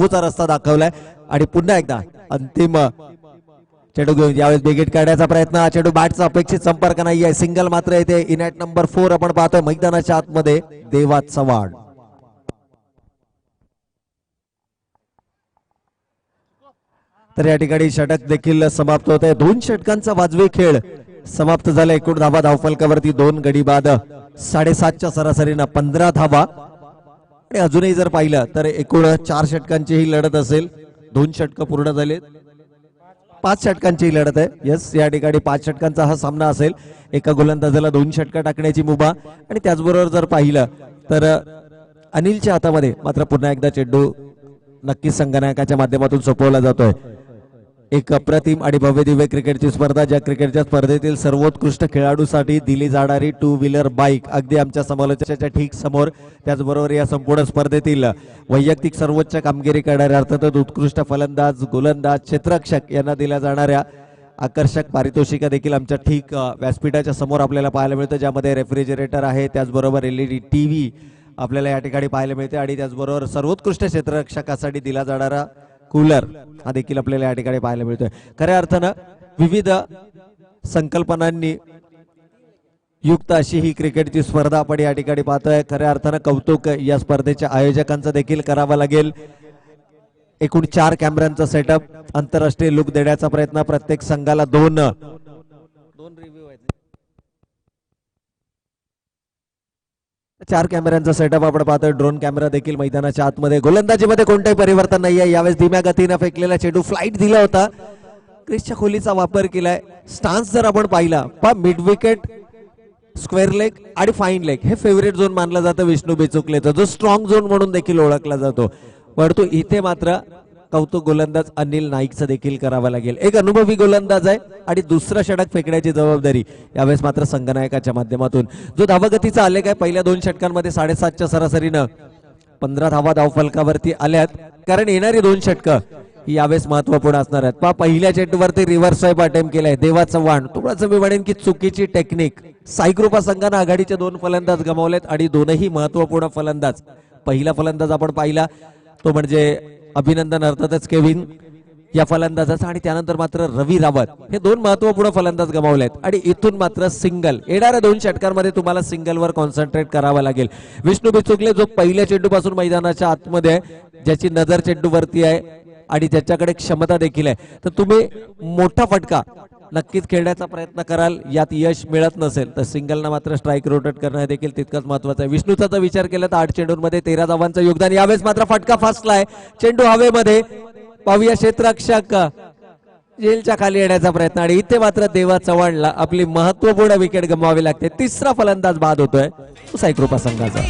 लांबूचा रस्ता दाखवलाय आणि पुन्हा एकदा अंतिम चेंडू घेऊन यावेळेस बिगेट काढण्याचा प्रयत्न. चेंडू बॅटचा अपेक्षित संपर्क नाहीये, सिंगल मात्र येते. इनॅट नंबर 4 आपण पाहतोय मैदानाच्या आतमध्ये देवा चव्हाण. तर या ठिकाणी षटक देखील समाप्त होत आहे. 2 षटकांचा वाजवी खेळ समाप्त झाला. एकूण धावा धावफलकावरती 2 गडी बाद 7.5च्या सरासरीनं 15 धावा. आणि अजूनही जर पाहिलं तर एकूण 4 षटकांची ही लढत असेल. 2 षटक पूर्ण झाले, 5 षटकांची लढत आहे. यस, या ठिकाणी 5 षटकांचा हा सामना असेल. एका गोलंदाजाला 2 षटकं टाकण्याची मुभा. आणि त्याचबरोबर जर पाहिलं तर अनिलच्या हातामध्ये मात्र पुन्हा एकदा चेंडू नक्कीच संगणकाच्या माध्यमातून सोपवला जातोय. एक अप्रतिम आणि भव्य दिव्य क्रिकेटची स्पर्धा, ज्या क्रिकेटच्या स्पर्धेतील सर्वोत्कृष्ट खेळाडूसाठी दिली जाणारी 2 व्हीलर बाईक अगदी आमच्या समालोचकाच्या ठीक समोर. त्याचबरोबर या संपूर्ण स्पर्धेतील वैयक्तिक सर्वोच्च कामगिरी करणाऱ्या अर्थातच उत्कृष्ट फलंदाज, गोलंदाज, क्षेत्ररक्षक यांना दिल्या जाणाऱ्या आकर्षक पारितोषिका देखील आमच्या ठीक व्यासपीठाच्या समोर आपल्याला पाहायला मिळतं, ज्यामध्ये रेफ्रिजरेटर आहे, त्याचबरोबर LED TV आपल्याला या ठिकाणी पाहायला मिळते. आणि त्याचबरोबर सर्वोत्कृष्ट क्षेत्ररक्षकासाठी दिला जाणारा कूलर हा देखील आपल्याला या ठिकाणी पाहायला मिळतोय. खऱ्या अर्थानं विविध संकल्पनांनी युक्त अशी ही क्रिकेटची स्पर्धा आपण या ठिकाणी पाहतोय. खऱ्या अर्थानं कौतुक या स्पर्धेच्या आयोजकांचं देखील करावं लागेल. एकूण 4 कॅमेऱ्यांचा सेटअप, आंतरराष्ट्रीय लुक देण्याचा प्रयत्न. प्रत्येक संघाला 2 रिव्ह्यू आहेत. 4 कॅमेऱ्यांचा सेटअप आपण पाहतोय. ड्रोन कॅमेरा देखील मैदानाच्या आतमध्ये. गोलंदाजीमध्ये कोणतेही परिवर्तन नाहीये. यावेळेस धीम्या गतीने फेकलेला चेंडू फ्लाईट दिला होता. क्रिसच्या खोलीचा वापर केलाय. स्टान्स जर आपण पाहिला मिड विकेट, स्क्वेअर लेग आणि फाईन लेग हे फेवरेट झोन मानला जातं विष्णू बिचुकलेचा, जो स्ट्रॉंग झोन म्हणून देखील ओळखला जातो. परंतु इथे मात्र कौतुक गोलंदाज अनिल नाईकचं देखील करावं लागेल. एक अनुभवी गोलंदाज आहे आणि दुसरा षटक फेकण्याची जबाबदारी यावेळेस मात्र संगनायकाच्या माध्यमातून. जो धावगतीचा आलेख आहे पहिल्या 2 षटकांमध्ये 7.5च्या सरासरीनं 15 धावा धावफलकावरती आल्यात. कारण येणारी 2 षटकं ही यावेळेस महत्वपूर्ण असणार आहेत. पहिल्या चेंडूवरती रिव्हर्स स्वाईप अटेम्प्ट केलाय देवा चव्हाण. थोडंसं मी म्हणेन की चुकीची टेक्निक. साईकृपा संघानं आघाडीचे 2 फलंदाज गमावलेत आणि दोनही महत्वपूर्ण फलंदाज. पहिला फलंदाज आपण पाहिला तो म्हणजे अभिनंदन अर्थातच केविन या फलंदाजाचा, आणि त्यानंतर मात्र रवी रावत हे 2 महत्वपूर्ण फलंदाज गमावलेत. आणि इथून मात्र सिंगल येणाऱ्या 2 षटकांमध्ये तुम्हाला सिंगलवर कॉन्सन्ट्रेट करावं लागेल. विष्णू बिचुकले जो पहिल्या चेंडूपासून मैदानाच्या आतमध्ये आहे, ज्याची नजर चेंडूवरती आहे आणि ज्याच्याकडे क्षमता देखील आहे, तर तुम्ही मोठा फटका नक्कीच खेळण्याचा प्रयत्न कराल. यात यश मिळत नसेल तर सिंगलना मात्र स्ट्राईक रोटेट करणं देखील तितकंच महत्वाचं आहे. विष्णूचा जर विचार केला तर 8 चेंडूंमध्ये 13 धावांचं योगदान. यावेळेस मात्र फटका फासलाय. चेंडू हवेमध्ये. पाहूया क्षेत्ररक्षक जेलच्या खाली येण्याचा प्रयत्न आणि इथे मात्र देवा चव्हाणला आपली महत्वपूर्ण विकेट गमवावी लागते. तिसरा फलंदाज बाद होतोय साईकृपा संघाचा.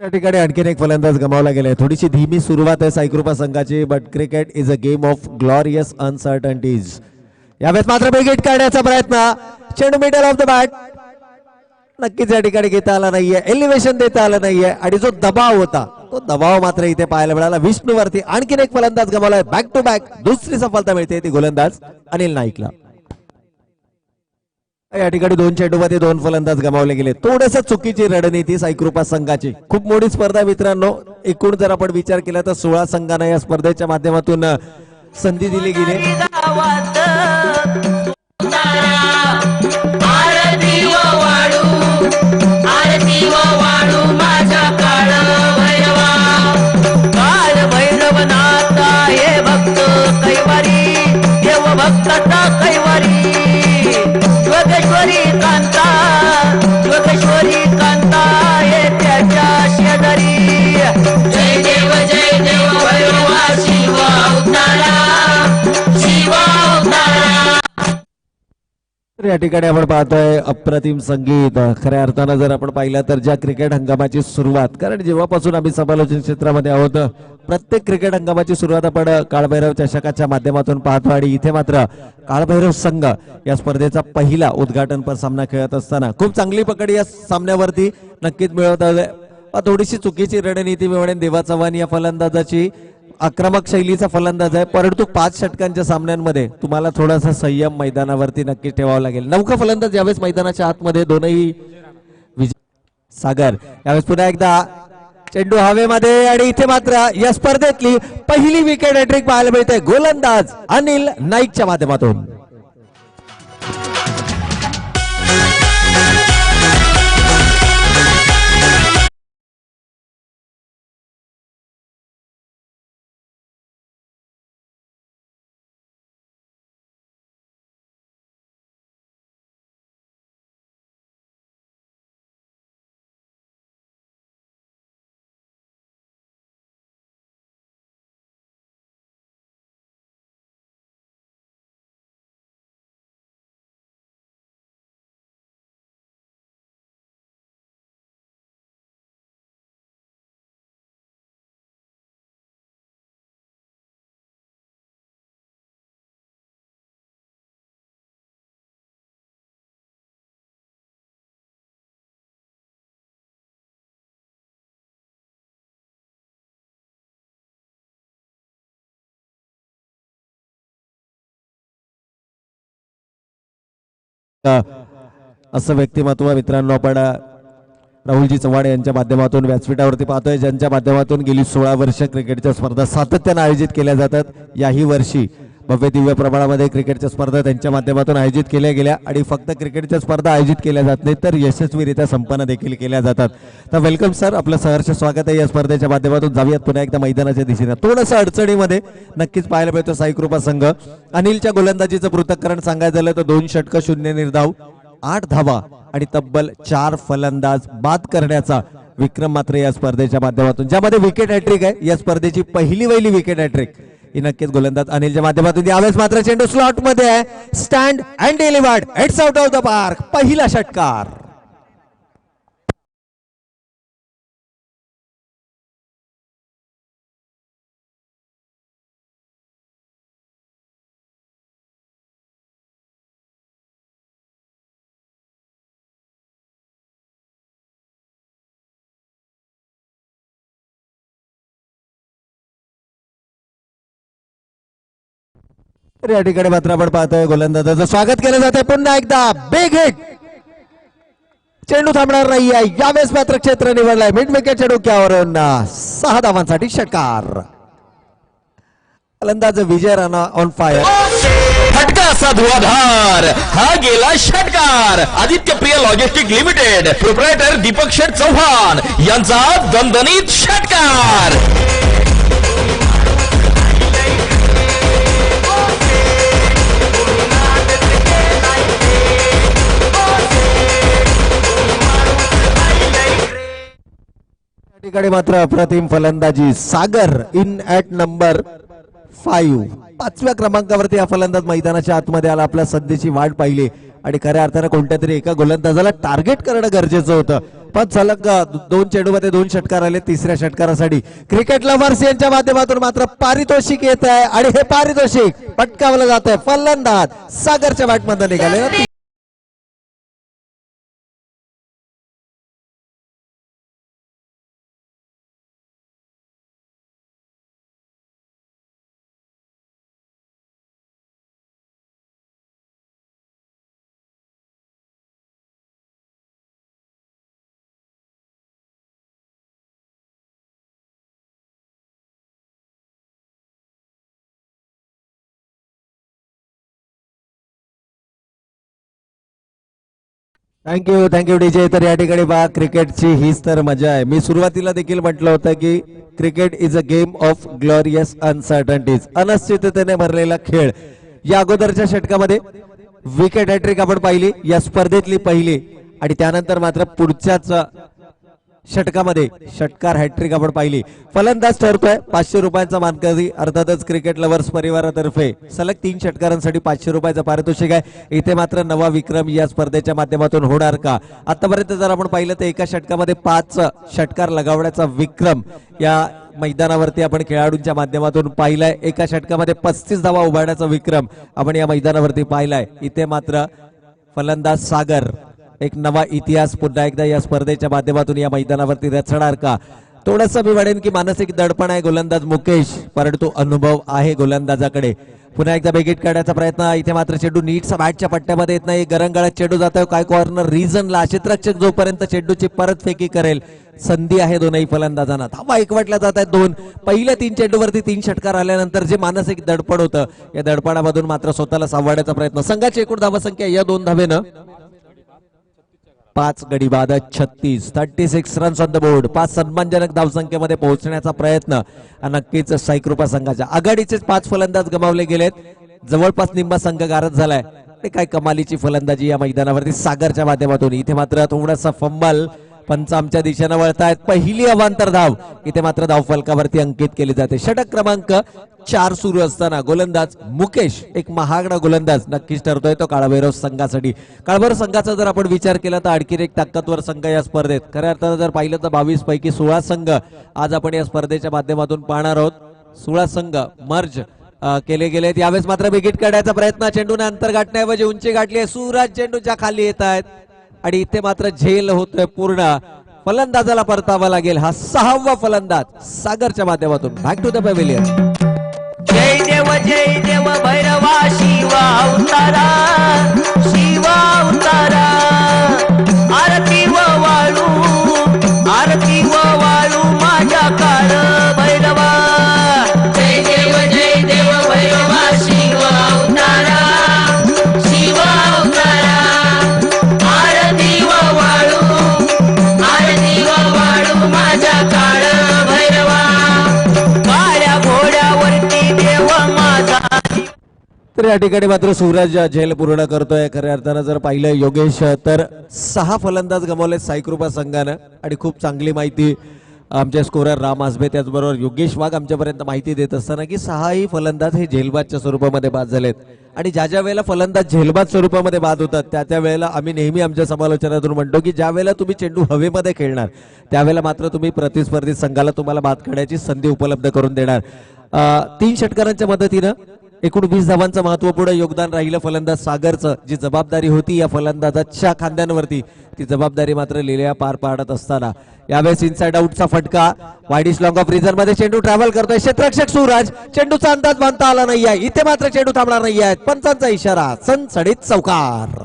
या ठिकाणी आणखीन एक फलंदाज गमावला गेलाय. थोडीशी धीमी सुरुवात आहे साईकृपा संघाची, but cricket is a game of glorious uncertainties. यावेळेस मात्र बिगेट काढण्याचा प्रयत्न. चेंडू मिडल ऑफ द बॅट नक्कीच या ठिकाणी घेता आला नाहीये, एलिव्हेशन देता आलं नाहीये आणि जो दबाव होता तो दबाव मात्र इथे पाहायला मिळाला. विष्णूवरती आणखीन एक फलंदाज गमावलाय. बॅक टू बॅक दुसरी सफलता मिळते ती गोलंदाज अनिल नाईकला. या ठिकाणी 2 चेंडूमध्ये 2 फलंदाज गमावले गेले. थोडस चुकीची रणनीती साईकृपा संघाची. खूप मोठी स्पर्धा मित्रांनो. एकूण जर आपण विचार केला तर 16 संघांना या स्पर्धेच्या माध्यमातून संधी दिली गेली. या ठिकाणी आपण पाहतोय अप्रतिम संगीत. खऱ्या अर्थानं जर आपण पाहिलं तर ज्या क्रिकेट हंगामाची सुरुवात, कारण जेव्हापासून आम्ही समालोचन क्षेत्रामध्ये आहोत प्रत्येक क्रिकेट हंगामाची सुरुवात आपण काळभैरव चषकाच्या माध्यमातून पाहतो आणि इथे मात्र काळभैरव संघ या स्पर्धेचा पहिला उद्घाटनपर सामना खेळत असताना खूप चांगली पकड या सामन्यावरती नक्कीच मिळवत आहे. थोडीशी चुकीची रणनीती मी म्हणेन देवा चव्हाण या फलंदाजाची, आक्रमक शैलीचा फलंदाज आहे, परंतु 5 षटकांच्या सामन्यांमध्ये तुम्हाला थोडासा संयम मैदानावरती नक्की ठेवावा लागेल. नौका फलंदाज यावेळेस मैदानाच्या आतमध्ये दोनही सागर. यावेळेस पुन्हा एकदा चेंडू हवेमध्ये आणि इथे मात्र या स्पर्धेतली पहिली विकेट हॅट्रिक पाहायला मिळते गोलंदाज अनिल नाईकच्या माध्यमातून. असं व्यक्तिमत्व मित्रांनो आपण राहुलजी चव्हाण यांच्या माध्यमातून व्यासपीठावरती पाहतोय, ज्यांच्या माध्यमातून गेली 16 वर्ष क्रिकेटच्या स्पर्धा सातत्याने आयोजित केल्या जातात. याही वर्षी भव्य दिव्य प्रमाणामध्ये क्रिकेटच्या स्पर्धा त्यांच्या माध्यमातून आयोजित केल्या गेल्या आणि फक्त क्रिकेटच्या स्पर्धा आयोजित केल्या जात नाही तर यशस्वीरित्या संपन्न देखील केल्या जातात. तर वेलकम सर, आपलं सहर्ष स्वागत आहे या स्पर्धेच्या माध्यमातून. जाऊयात पुन्हा एकदा मैदानाच्या दिशेने. थोडंसं अडचणीमध्ये नक्कीच पाहायला मिळतो साईकृपा संघ. अनिलच्या गोलंदाजीचं पृथक्करण सांगायचं झालं तर 2 षटकं 0 निर्धाव 8 धावा आणि तब्बल 4 फलंदाज बाद करण्याचा विक्रम मात्र या स्पर्धेच्या माध्यमातून, ज्यामध्ये विकेट हॅट्रिक आहे. या स्पर्धेची पहिली विकेट हॅट्रिक ही नक्कीच गोलंदाज अनिलच्या माध्यमातून. यावेळेस मात्र चेंडू स्लॉट मध्ये आहे. Stand and delivered, it's out of the park. पहिला षटकार. या ठिकाणी मात्र आपण पाहतोय गोलंदाजाचं स्वागत केलं जाते. पुन्हा एकदा बिग हिट. चेंडू थांबणार नाहीये. यावेळेस मात्र क्षेत्र निवडलाय मिड विकेटच्या डोक्यावरून 6 धावांसाठी षटकार. गोलंदाज विजय राणा ऑन फायर. फटका असा धुवाधार, हा गेला षटकार. आदित्य प्रिय logistic limited proprietor Deepak Sheth Chavan यांचा दणदणीत षटकार. ठिकाणी मात्र अप्रतिम फलंदाजी सागर इन ॲट नंबर 5. 5व्या क्रमांकावरती हा फलंदाज मैदानाच्या आतमध्ये आला. आपल्या सध्याची वाट पाहिली आणि खऱ्या अर्थानं कोणत्या तरी एका गोलंदाजाला टार्गेट करणं गरजेचं होतं. पण सलग 2 चेंडूमध्ये 2 षटकार आले. तिसऱ्या षटकारासाठी क्रिकेट लव्हर्स यांच्या माध्यमातून मात्र पारितोषिक येत आहे आणि हे पारितोषिक पटकावलं जात आहे. फलंदाज सागरच्या बॅटमध्ये निघाले. Thank you DJ. तर या ठिकाणी पहा क्रिकेटची हीच तर मजा आहे. मी सुरुवातीला देखील म्हटलं होतं की cricket is a game of glorious uncertainties. अनिश्चिततेने भरलेला खेळ. या अगोदरच्या षटकामध्ये विकेट हॅट्रिक आपण पाहिली, या स्पर्धेतली पहिली आणि त्यानंतर मात्र पुढच्याच षटकामध्ये षटकार हॅट्रिक आपण पाहिली. फलंदाज ठरतोय 500 रुपयांचा मानकरी, अर्थातच क्रिकेट लव्हर्स परिवारातर्फे सलग 3 षटकारांसाठी 500 रुपयाचं पारितोषिक आहे. इथे मात्र नवा विक्रम या स्पर्धेच्या माध्यमातून होणार का? आतापर्यंत जर आपण पाहिलं तर एका षटकामध्ये 5 षटकार लगावण्याचा विक्रम या मैदानावरती आपण खेळाडूंच्या माध्यमातून पाहिलाय. एका षटकामध्ये 35 धावा उभारण्याचा विक्रम आपण या मैदानावरती पाहिलाय. इथे मात्र फलंदाज सागर एक नवा इतिहास पुन्हा एकदा या स्पर्धेच्या माध्यमातून या मैदानावरती रचणार का? थोडंसं मी म्हणेन की मानसिक दडपण आहे गोलंदाज मुकेश, परंतु अनुभव आहे गोलंदाजाकडे. पुन्हा एकदा बेगीट काढण्याचा प्रयत्न. इथे मात्र चेंडू नीटचा बॅटच्या पट्ट्यामध्ये येत नाही. गरंगाळात चेंडू जातोय काय कॉर्नर रिजनला. क्षेत्ररक्षक जोपर्यंत चेंडूची परतफेकी करेल संधी आहे दोनही फलंदाजांना. धावा एकवटल्या जात आहेत 2. पहिल्या 3 चेंडूवरती 3 षटकार आल्यानंतर जे मानसिक दडपण होतं या दडपणामधून मात्र स्वतःला सावरण्याचा प्रयत्न. संघाची एकूण धावसंख्या या 2 धावेनं 5 गडी बाद 36 रन्स ऑन द बोर्ड. 5 सन्मानजनक धावसंख्येमध्ये पोहोचण्याचा प्रयत्न नक्कीच साईकृपा संघाच्या. आघाडीचे 5 फलंदाज गमावले गेलेत. जवळपास निम्मा संघ गारद झालाय. ते काय कमालीची फलंदाजी या मैदानावरती सागरच्या माध्यमातून. इथे मात्र थोडासा फंबल, पंच आमच्या दिशेनं वळतायत. पहिली अवांतर धाव इथे मात्र धाव फलकावरती अंकित केली जाते. षटक क्रमांक 4 सुरू असताना गोलंदाज मुकेश एक महागडा गोलंदाज नक्कीच ठरतोय तो काळभैरव संघासाठी. काळभैरव संघाचा जर आपण विचार केला तर आणखी एक ताकदवर संघ या स्पर्धेत. खऱ्या अर्थानं जर पाहिलं तर 22 पैकी 16 संघ आज आपण या स्पर्धेच्या माध्यमातून पाहणार आहोत. 16 संघ मर्ज केले गेलेत. यावेळेस मात्र विकेट काढायचा प्रयत्न. चेंडूने अंतर गाठण्याऐवजी उंची गाठली आहे. सूरज चेंडूच्या खाली येत आहेत आणि इथे मात्र झेल होतोय पूर्ण. फलंदाजाला परतावा लागेल. हा 6वा फलंदाज सागरच्या माध्यमातून. Back to the pavilion. जय देव भैरवा शिवा उतारा, शिवा उतारा. आरती व वाळू माझ्या काळ भैरवा. जय देव भैरवा शिवा उतारा, शिवा उतारा. आरती व वाळू माझ्या काळ भैरवा. काळ्या घोड्यावरती देव माझा. तर या ठिकाणी मात्र सूरज झेल पूर्ण करतोय. खऱ्या अर्थानं जर पाहिलं योगेश तर 6 फलंदाज गमावले साईकृपा संघानं आणि खूप चांगली माहिती आमचे स्कोरर राम आसबे त्याचबरोबर योगेश वाघ आमच्यापर्यंत माहिती देत असताना की 6ही फलंदाज हे झेलबादच्या स्वरूपामध्ये बाद झालेत. आणि ज्या वेळेला फलंदाज झेलबाद स्वरूपामध्ये बाद होतात त्या वेळेला आम्ही नेहमी आमच्या समालोचनातून म्हणतो की ज्या वेळेला तुम्ही चेंडू हवेमध्ये खेळणार त्यावेळेला मात्र तुम्ही प्रतिस्पर्धी संघाला तुम्हाला बाद करण्याची संधी उपलब्ध करून देणार. 3 षटकारांच्या मदतीनं एकूण 20 धावांचं महत्वपूर्ण योगदान राहिलं फलंदाज सागरचं. जी जबाबदारी होती या फलंदाजाच्या खांद्यांवरती ती जबाबदारी मात्र लिहिल्या पार पाडत असताना यावेळेस इनसाइड आउटचा फटका. वाईडिश लॉंग ऑफ रिझन मध्ये चेंडू ट्रॅव्हल करतोय. क्षेत्ररक्षक सूरज चेंडूचा अंदाज बांधता आला नाहीये. इथे मात्र चेंडू थांबणार नाहीये. पंचांचा इशारा. सणसणीत चौकार.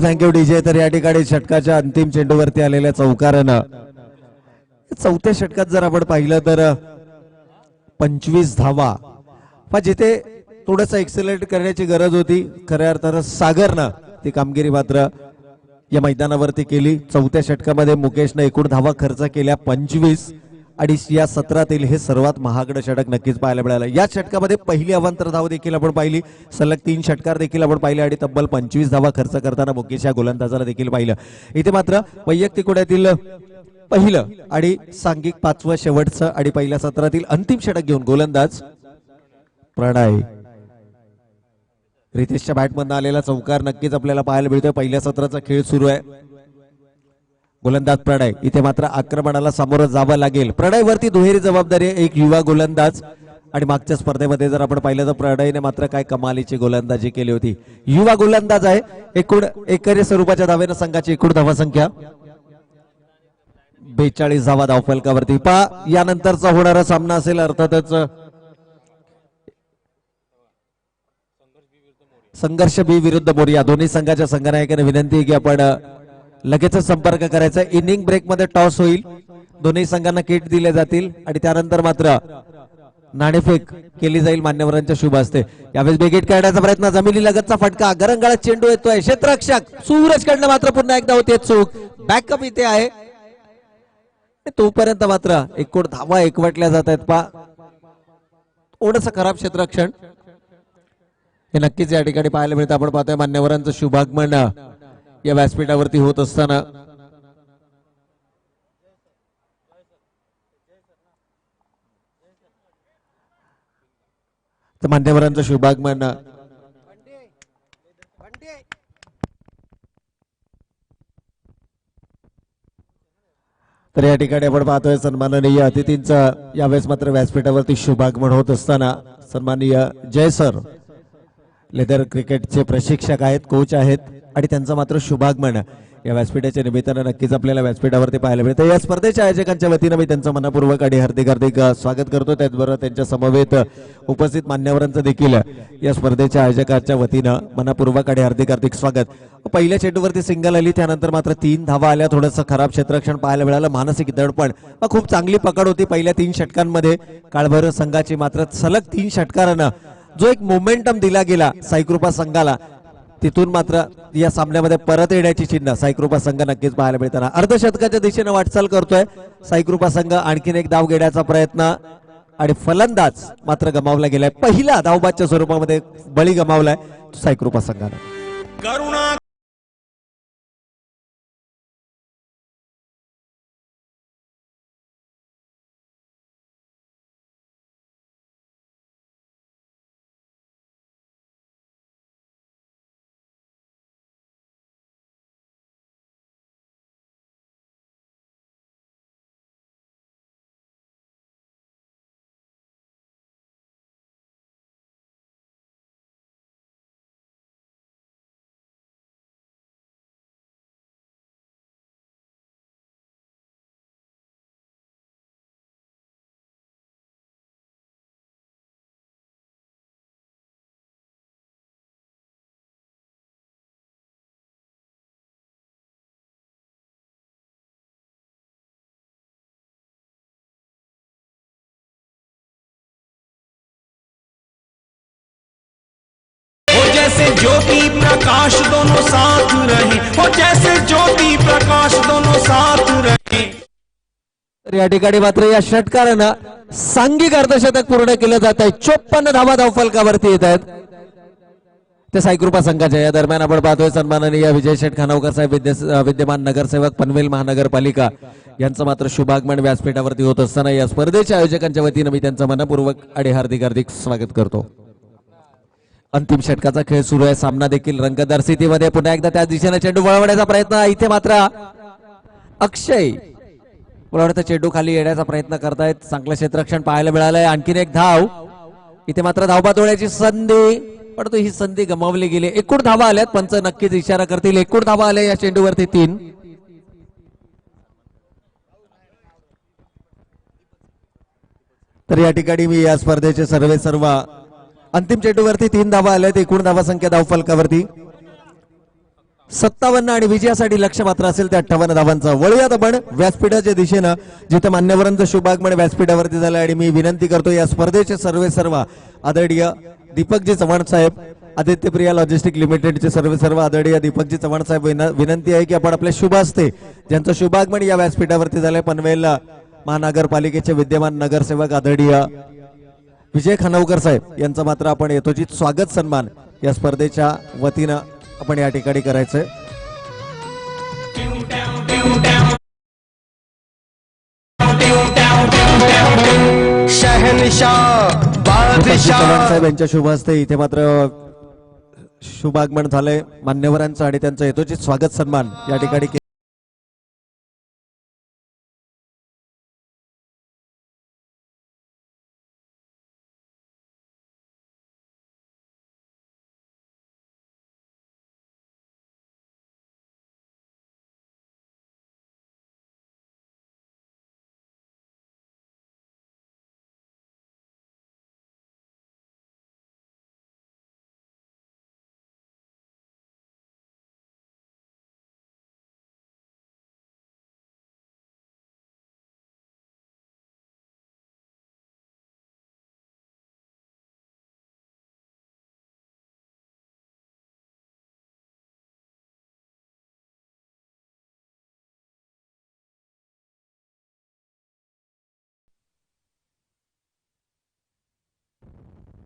Thank you DJ. तर या ठिकाणी षटकाच्या अंतिम चेंडूवरती आलेल्या चौकारानं 4थ्या षटकात जर आपण पाहिलं तर 25 धावा पण जिथे थोडंसं एक्सेलरेट करण्याची गरज होती खऱ्या अर्थानं सागरनं ती कामगिरी मात्र या मैदानावरती केली. 4थ्या षटकामध्ये मुकेशनं एकूण धावा खर्च केल्या 25 आणि या सत्रातील हे सर्वात महागडं षटक नक्कीच पाहायला मिळालं. या षटकामध्ये पहिली अवांतर धाव देखील आपण पाहिली. सलग 3 षटकार देखील आपण पाहिले आणि तब्बल 25 धावा खर्च करताना मुकेश या गोलंदाजाला देखील पाहिलं. इथे मात्र वैयक्तिक उड्यातील पहिलं आणि सांघिक 5वं शेवटचं आणि पहिल्या सत्रातील अंतिम षटक घेऊन गोलंदाज प्रणय रितेशच्या बॅटमधून आलेला चौकार नक्कीच आपल्याला पाहायला मिळतोय. पहिल्या सत्राचा खेळ सुरू आहे. गोलंदाज प्रणय, इथे मात्र आक्रमणाला सामोरं जावं लागेल. प्रणयवरती दुहेरी जबाबदारी आहे, एक युवा गोलंदाज. आणि मागच्या स्पर्धेमध्ये जर आपण पाहिलं तर प्रणयने मात्र काय कमालीची गोलंदाजी केली होती. युवा गोलंदाज आहे. एकूण एकरी स्वरूपाच्या धावेनं संघाची एकूण धावा संख्या 42 धावा धावफलकावरती. यानंतरचा होणारा सामना असेल अर्थातच संघर्ष बी विरुद्ध मोरिया. दोन्ही संघाच्या संघनायकाने विनंती आहे की आपण लगेचच संपर्क करायचा. इनिंग ब्रेक मध्ये टॉस होईल, दोन्ही संघांना किट दिले जातील आणि त्यानंतर मात्र नाणेफेक केली जाईल मान्यवरांच्या शुभ हस्ते. यावेळेस बेगेट काढण्याचा प्रयत्न, जमिनी लगतचा फटका, गरंगाळात चेंडू येतोय. क्षेत्ररक्षक सूरज कडनं मात्र पुन्हा एकदा होते चूक. बॅकअप इथे आहे. तोपर्यंत मात्र एकूण धावा एकवटल्या जात आहेत. थोडस खराब क्षेत्ररक्षण हे नक्कीच या ठिकाणी पाहायला मिळतं. आपण पाहतोय मान्यवरांचं शुभागमन या व्यासपीठावरती होत असताना मान्यवरांचं शुभागमन तर या ठिकाणी आपण पाहतोय सन्माननीय अतिथींचं यावेळेस मात्र व्यासपीठावरती शुभागमन होत असताना सन्माननीय जय सर लेदर क्रिकेटचे प्रशिक्षक आहेत, कोच आहेत आणि त्यांचं मात्र शुभागमन या व्यासपीठाच्या निमित्तानं नक्कीच आपल्याला व्यासपीठावरती पाहायला मिळतं. या स्पर्धेच्या आयोजकांच्या वतीनं मी त्यांचं मनपूर्वक आणि हार्दिक स्वागत करतो. त्याचबरोबर त्यांच्या समवेत उपस्थित मान्यवरांचं देखील या स्पर्धेच्या आयोजकांच्या वतीनं मनपूर्वक आणि हार्दिक स्वागत. पहिल्या चेंडूवरती सिंगल आली, त्यानंतर मात्र 3 धावा आल्या. थोडंसं खराब क्षेत्ररक्षण पाहायला मिळालं. मानसिक दडपण, खूप चांगली पकड होती पहिल्या 3 षटकांमध्ये. काळभैरव संघाची मात्र सलग 3 षटकारानं जो एक मोमेंटम दिला गेला साईकृपा संघाला, तिथून मात्र या सामन्यामध्ये परत येण्याची चिन्ह साईकृपा संघ नक्कीच पाहायला मिळताना अर्धशतकाच्या दिशेने वाटचाल करतोय साईकृपा संघ. आणखीन एक धाव घेण्याचा प्रयत्न आणि फलंदाज मात्र गमावला गेलाय. पहिला धावबादच्या स्वरूपामध्ये बळी गमावलाय साईकृपा संघानं. जैसे ज्योति प्रकाश दोनों साथ रहे, हो जैसे ज्योति प्रकाश दोनों साथ रहे. तर या ठिकाणी मात्र या षटकारानं सांघिक अर्धशतक पूर्ण केलं जात आहे. 54 धावा धावफलकावरती येत आहेत ते साईकृपा संघाच्या. या दरम्यान आपण पाहतोय सन्माननीय विजय शेठ खानावकर साहेब विद्यमान नगरसेवक पनवेल महानगरपालिका यांचं मात्र शुभागमन व्यासपीठावरती होत असताना या स्पर्धेच्या आयोजकांच्या वतीनं मी त्यांचं मनपूर्वक आणि हार्दिक स्वागत करतो. अंतिम षटकाचा खेळ सुरू आहे. सामना देखील रंगतदार स्थितीमध्ये. पुन्हा एकदा त्या दिशेने चेंडू वळवण्याचा प्रयत्न. इथे मात्र अक्षय वळवण्याचा चेंडू खाली येण्याचा प्रयत्न करतायत. चांगलं क्षेत्ररक्षण पाहायला मिळालंय. आणखीन एक धाव. इथे मात्र धावबाद होण्याची संधी, परंतु ही संधी गमावली गेली. एकूण धावा आल्यात. पंच नक्कीच इशारा करतील. एकूण धावा आल्या या चेंडूवरती 3. तर या ठिकाणी मी या स्पर्धेचे सर्व अंतिम चेंडूवरती 3 धावा आल्यात. एकूण धावा संख्या धावफलकावरती 57 आणि विजयासाठी लक्ष मात्र असेल ते 58 धावांचा. वळूयात आपण व्यासपीठाच्या दिशेनं, जिथे मान्यवरांचं शुभागमन व्यासपीठावरती झालं. आणि मी विनंती करतो या स्पर्धेचे सर्व आदरणीय दीपकजी चव्हाण साहेब, आदित्यप्रिया लॉजिस्टिक लिमिटेडचे सर्व आदरणीय दीपकजी चव्हाण साहेब, विनंती आहे की आपण आपल्या शुभ हस्ते ज्यांचं शुभागमन या व्यासपीठावरती झालंय पनवेल महानगरपालिकेचे विद्यमान नगरसेवक आदरणीय विजय खानावकर साहेब यांचं मात्र आपण यथोचित स्वागत सन्मान या स्पर्धेच्या वतीनं आपण या ठिकाणी करायचंय. शहनशाह बादशाह चव्हाण साहेब यांच्या शुभ हस्ते इथे मात्र शुभागमन झालंय मान्यवरांचं आणि त्यांचं यथोचित स्वागत सन्मान या ठिकाणी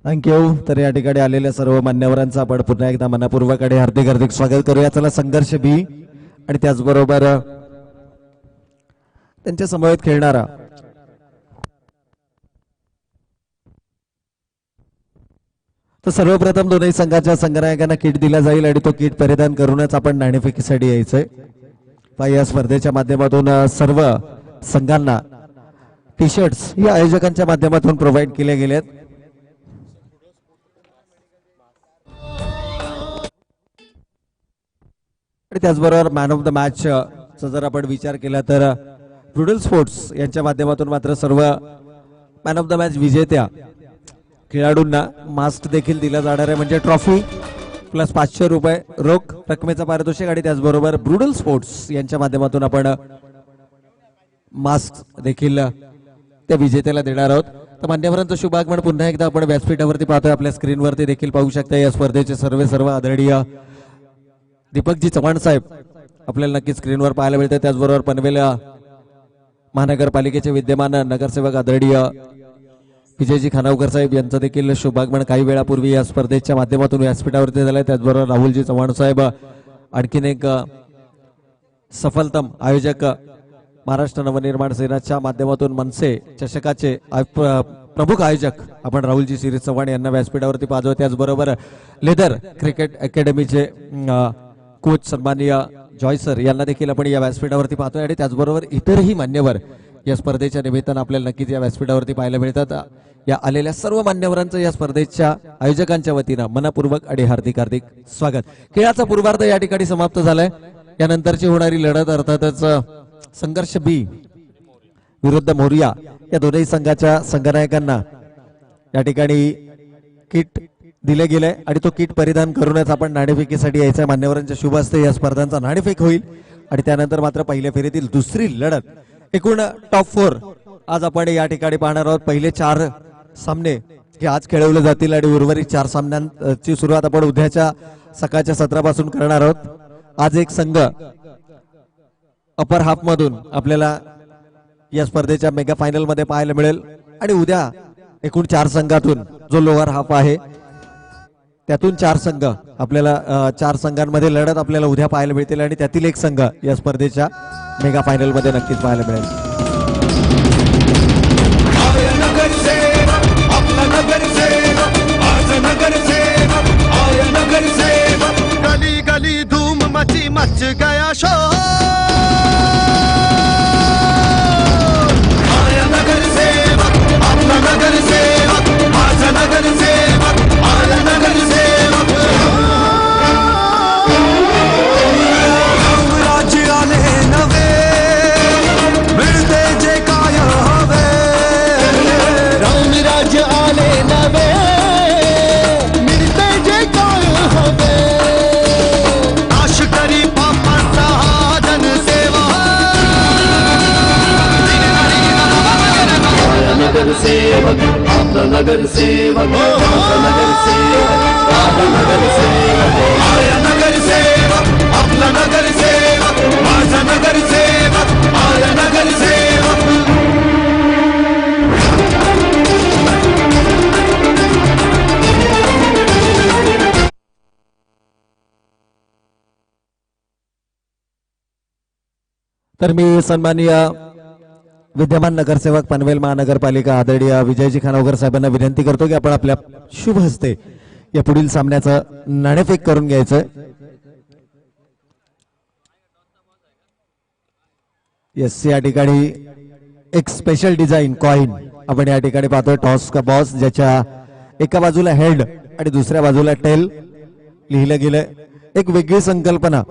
थँक्यू. तर या ठिकाणी आलेल्या सर्व मान्यवरांचं आपण पुन्हा एकदा मनापूर्वक आणि हार्दिक हार्दिक स्वागत करूया. चला संघर्ष बी आणि त्याचबरोबर त्यांच्या समवेत खेळणारा तर सर्वप्रथम दोन्ही संघाच्या संघनायकांना किट दिला जाईल आणि तो किट परिधान करूनच आपण नाणेफेकीसाठी यायचंय. या स्पर्धेच्या माध्यमातून सर्व संघांना टी शर्ट्स या आयोजकांच्या माध्यमातून प्रोव्हाइड केले गेलेत. आणि त्याचबरोबर मॅन ऑफ द मॅच चा जर आपण विचार केला तर ब्रुडल स्पोर्ट्स यांच्या माध्यमातून मात्र सर्व मॅन ऑफ द मॅच विजेत्या खेळाडूंना मास्क देखील दिला जाणार आहे, म्हणजे ट्रॉफी प्लस 500 रुपये रोख रकमेचा पारितोषिक आणि त्याचबरोबर ब्रुडल स्पोर्ट्स यांच्या माध्यमातून आपण मास्क देखील त्या विजेत्याला देणार आहोत. तर मान्यवरांचं शुभागमन पुन्हा एकदा आपण व्यासपीठावरती पाहतोय, आपल्या स्क्रीनवरती देखील पाहू शकता. या स्पर्धेचे सर्व आदरणीय दीपकजी चव्हाण साहेब आपल्याला नक्की स्क्रीनवर पाहायला मिळते. त्याचबरोबर पनवेल महानगरपालिकेचे विद्यमान नगरसेवक आदरणीय विजयजी खानावकर साहेब यांचं देखील शुभागमन काही वेळापूर्वी या स्पर्धेच्या माध्यमातून व्यासपीठावरती झालंय. त्याचबरोबर राहुलजी चव्हाण साहेब आणखीन एक सफलतम आयोजक महाराष्ट्र नवनिर्माण सेनाच्या माध्यमातून मनसे चषकाचे प्रमुख आयोजक आपण राहुलजी शिरीष चव्हाण यांना व्यासपीठावरती पाहतो. त्याचबरोबर लेदर क्रिकेट अकॅडमीचे कोच सन्माननीय जॉय सर यांना देखील आपण या व्यासपीठावरती पाहतोय आणि त्याचबरोबर इतरही मान्यवर या स्पर्धेच्या निमित्तानं आपल्याला नक्कीच या व्यासपीठावरती पाहायला मिळतात. या आलेल्या सर्व मान्यवरांचं या स्पर्धेच्या आयोजकांच्या वतीनं मनपूर्वक आणि हार्दिक हार्दिक स्वागत. खेळाचा पूर्वार्ध या ठिकाणी समाप्त झालाय. यानंतरची होणारी लढत अर्थातच संघर्ष बी विरुद्ध मोरिया या दोन्ही संघाच्या संघनायकांना या ठिकाणी किट दिले गेले आणि तो किट परिधान करूनच आपण नाणेफेकीसाठी यायचं. मान्यवरांच्या शुभ हस्ते या स्पर्धांचा नाणेफेक होईल आणि त्यानंतर मात्र पहिल्या फेरीतील दुसरी लढत. एकूण टॉप 4 आज आपण या ठिकाणी पाहणार आहोत. पहिले 4 सामने हे आज खेळवले जातील आणि उर्वरित 4 सामन्यांची सुरुवात आपण उद्याच्या सकाळच्या सत्रापासून करणार आहोत. आज एक संघ अपर हाफ मधून आपल्याला या स्पर्धेच्या मेगा फायनल मध्ये पाहायला मिळेल आणि उद्या एकूण 4 संघातून जो लोअर हाफ आहे त्यातून 4 संघ आपल्याला 4 संघांमध्ये लढत आपल्याला उद्या पाहायला मिळतील आणि त्यातील एक संघ या स्पर्धेच्या मेगा फायनल मध्ये नक्कीच पाहायला मिळेल. गली गली धूम मची मच गया शोर, आया नगर सेवक आपला नगर सेवक, माझा नगर सेवक, आया नगर सेवक. राज्य आले नवे मिळते जे काय हवे, राम राज्य आले नवे मिळते जे काय हवे, नाश करी पापांचा हा जनसेवा, नगर सेवक आपला नगर सेवक, आपला नगर सेवक, आपला नगर सेवक, आया नगर सेवक आपला नगर सेवक, माझा नगर सेवक, आया नगर सेवक. तर मी सन्माननीय विद्यमान नगरसेवक पनवेल महानगरपालिका आदरणीय विजयजी खानावकर साहेबांना विनंती करतो की आपण आपल्या शुभ हस्ते या पुढील सामन्याचं नाणेफेक करून घ्यायचंय. येस, या ठिकाणी एक स्पेशल डिझाईन कॉइन आपण या ठिकाणी पाहतोय. टॉस का बॉस, ज्याच्या एका बाजूला हेड आणि दुसऱ्या बाजूला टेल लिहिलं गेलंय. एक वेगळी संकल्पना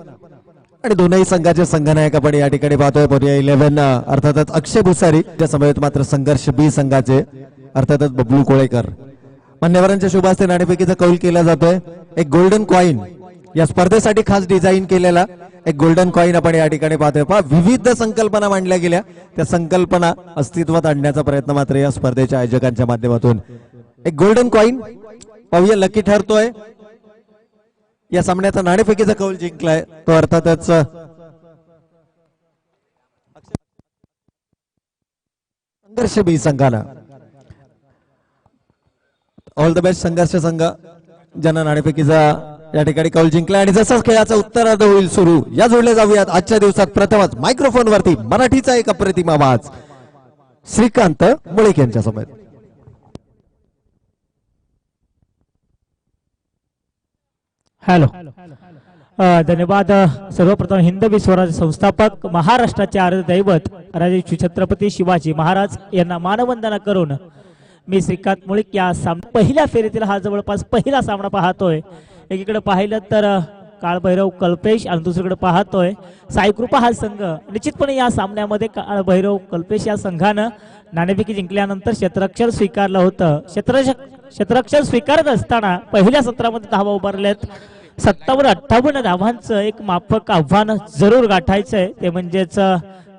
आणि दोनही संघाचे संघनायक आपण या ठिकाणी पाहतोय. पर्याय 11 अर्थातच अक्षय भुसारी, त्या समवेत मात्र संघर्ष बी संघाचे अर्थातच बबलू कोळेकर. मान्यवरांच्या शुभ हस्ते नाणेफेकीचा कौल केला जातोय. एक गोल्डन कॉइन, या स्पर्धेसाठी खास डिझाईन केलेला एक गोल्डन कॉइन आपण या ठिकाणी पाहतोय. पहा, विविध संकल्पना मांडल्या गेल्या, त्या संकल्पना अस्तित्वात आणण्याचा प्रयत्न मात्र या स्पर्धेच्या आयोजकांच्या माध्यमातून. एक गोल्डन कॉइन पाहूया लकी ठरतोय. या सामन्याचा नाणेफेकीचा कौल जिंकलाय तो अर्थातच संघर्ष बी संघाला. ऑल द बेस्ट संघर्ष संघ, ज्यांना नाणेफेकीचा या ठिकाणी कौल जिंकला. आणि जसंच खेळाचा उत्तरार्ध होईल सुरू, या जोडले जाऊयात आजच्या दिवसात प्रथमच मायक्रोफोन वरती मराठीचा एक अप्रतिम आवाज श्रीकांत मुळीक यांच्या समोर. हॅलो, धन्यवाद. सर्वप्रथम हिंदवी स्वराज्य संस्थापक महाराष्ट्राचे आराध्य दैवत राजे छत्रपती शिवाजी महाराज यांना मानवंदना करून मी श्रीकांत मुळीक या पहिल्या फेरीतील हा जवळपास पहिला सामना पाहतोय. एकीकडे पाहिलं तर काळभैरव कल्पेश आणि दुसरीकडे पाहतोय साईकृपा हा संघ. निश्चितपणे या सामन्यामध्ये काळभैरव कल्पेश या संघानं नाणेफेकी जिंकल्यानंतर क्षेत्ररक्षण स्वीकारलं होतं. क्षेत्ररक्षण स्वीकारत असताना पहिल्या सत्रामध्ये धावा उभारल्यात. 57-58 धावांचं एक माफक आव्हान जरूर गाठायचंय, ते म्हणजेच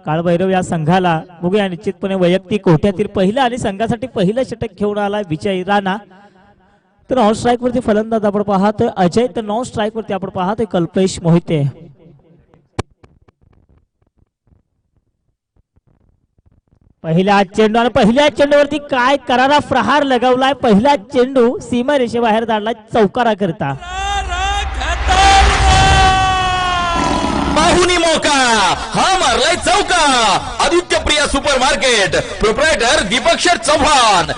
काळभैरव या संघाला. बघूया, निश्चितपणे वैयक्तिक कोट्यातील पहिलं आणि संघासाठी पहिलं षटक घेऊन आला विजय राणा. तर नॉन स्ट्राईक वरती फलंदाज आपण पाहतोय अजय, तर नॉन स्ट्राईक वरती आपण पाहतोय कल्पेश मोहिते. पहिल्या चेंडू, आणि पहिल्या चेंडूवरती काय करारा प्रहार लगावलाय. पहिला चेंडू सीमा रेषेबाहेर धाडलाय चौकारा करता. पाहुणी मौका, हा मारलाय चौका. Aditya Priya super market, proprietor Deepak Sheth Chavan.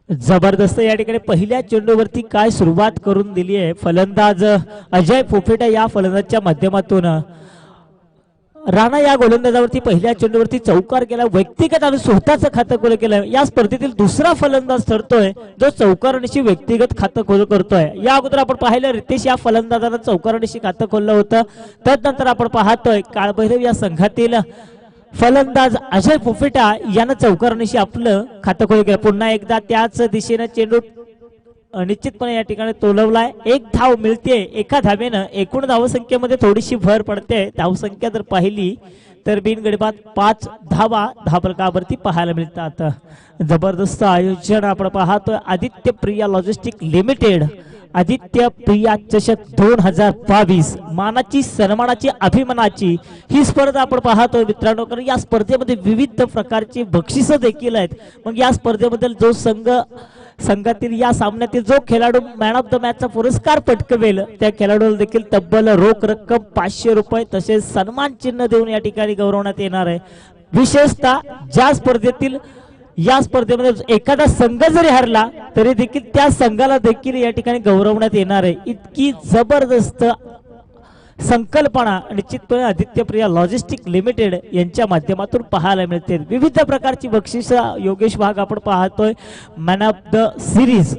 जबरदस्त या ठिकाणी पहिल्या चेंडूवरती काय सुरुवात करून दिली आहे फलंदाज अजय फोफेटा. या फलंदाजच्या माध्यमातून राणा या गोलंदाजावरती पहिल्या चेंडूवरती चौकार केला. व्यक्तिगत आणि स्वतःचं खातं खोल केलं. या स्पर्धेतील दुसरा फलंदाज ठरतोय जो चौकारणीशी व्यक्तिगत खातं खोल करतोय. या अगोदर आपण पाहिलं रितेश या फलंदाजानं चौकारणीशी खातं खोललं होतं. त्यानंतर आपण पाहतोय काळभैरव या संघातील फलंदाज अजय फोफेटा यानं चौकारणीशी आपलं खातं खोल केलं. पुन्हा एकदा त्याच दिशेनं चेंडू निश्चितपणे या ठिकाणी तोलवलाय. एक धाव मिळते. एका धावेनं एकूण धावसंख्येमध्ये थोडीशी भर पडते. धावसंख्या जर पाहिली तर बिनगडीबाद 5 धावा धावफलकावरती पाहायला मिळतात. जबरदस्त आयोजन आपण पाहतोय आदित्य प्रिया लॉजिस्टिक लिमिटेड. आदित्य प्रिया चषक 2022 मानाची, सन्मानाची, अभिमानाची ही स्पर्धा आपण पाहतोय मित्रांनो. कारण या स्पर्धेमध्ये विविध प्रकारची बक्षिसं देखील आहेत. मग या स्पर्धेबद्दल जो संघातील या सामन्यातील जो खेळाडू मॅन ऑफ द मॅचचा पुरस्कार पटकवेल त्या खेळाडूला देखील तब्बल रोख रक्कम 500 रुपये तसेच सन्मान चिन्ह देऊन या ठिकाणी गौरवण्यात येणार आहे. विशेषतः या स्पर्धेमध्ये एखादा संघ जरी हरला तरी देखील त्या संघाला देखील या ठिकाणी गौरवण्यात येणार आहे. इतकी जबरदस्त संकल्पना निश्चितपणे आदित्य प्रिया लॉजिस्टिक लिमिटेड यांच्या माध्यमातून पाहायला मिळते. विविध प्रकारची बक्षिस योगेश भाग आपण पाहतोय. मॅन ऑफ द सिरीज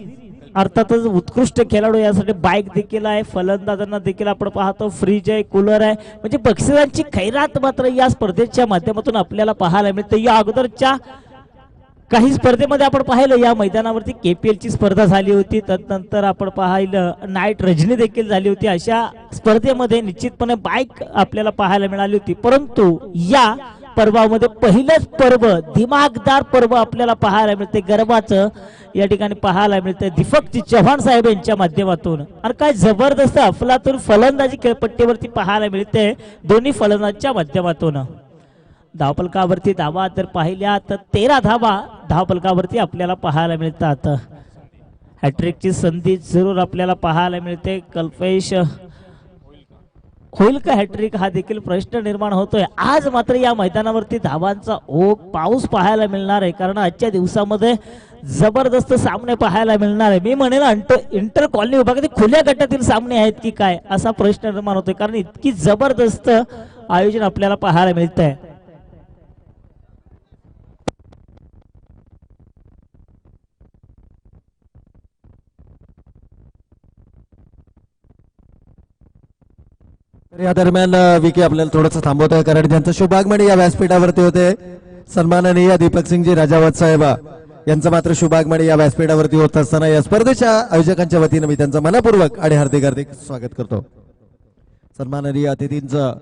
अर्थातच उत्कृष्ट खेळाडू यासाठी बाईक देखील आहे. फलंदाजांना देखील आपण पाहतो फ्रीज आहे, कूलर आहे. म्हणजे बक्षिसांची खैरात मात्र या स्पर्धेच्या माध्यमातून आपल्याला पाहायला मिळते. या अगोदरच्या काही स्पर्धेमध्ये आपण पाहिलं या मैदानावरती KPL ची स्पर्धा झाली होती. त्यानंतर आपण पाहिलं नाईट रजनी देखील झाली होती. अशा स्पर्धेमध्ये निश्चितपणे बाईक आपल्याला पाहायला मिळाली होती. परंतु या पर्वामध्ये पहिलंच पर्व, दिमागदार पर्व आपल्याला पाहायला मिळते. गर्वाचं या ठिकाणी पाहायला मिळते दीपक चव्हाण साहेब यांच्या माध्यमातून. आणि काय जबरदस्त अफलातून फलंदाजी खेळपट्टीवरती पाहायला मिळते दोन्ही फलंदाजांच्या माध्यमातून. धावफलकावरती धावा जर पाहिल्या तर 13 धावा धावफलकावरती आपल्याला पाहायला मिळतात. हॅट्रिकची संधी जरूर आपल्याला पाहायला मिळते. कल्पेश होईल का हॅट्रिक हा देखील प्रश्न निर्माण होतोय. आज मात्र या मैदानावरती धावांचा ओघ पाऊस पाहायला मिळणार आहे. कारण आजच्या दिवसामध्ये जबरदस्त सामने पाहायला मिळणार आहे. मी म्हणेन इंटर कॉलनी विभागातील खुल्या गटातील सामने आहेत की काय असा प्रश्न निर्माण होतोय, कारण इतकी जबरदस्त आयोजन आपल्याला पाहायला मिळत आहे. या दरम्यान विकी आपल्याला थोडंसं थांबवत आहे, कारण ज्यांचं शुभागमन या व्यासपीठावरती होते सन्माननीय दीपक सिंगजी राजावत साहेब यांचं मात्र शुभागमन या व्यासपीठावरती होत असताना या स्पर्धेच्या आयोजकांच्या वतीनं मी त्यांचं मनपूर्वक आणि हार्दिक हार्दिक स्वागत करतो. सन्माननीय अतिथींचं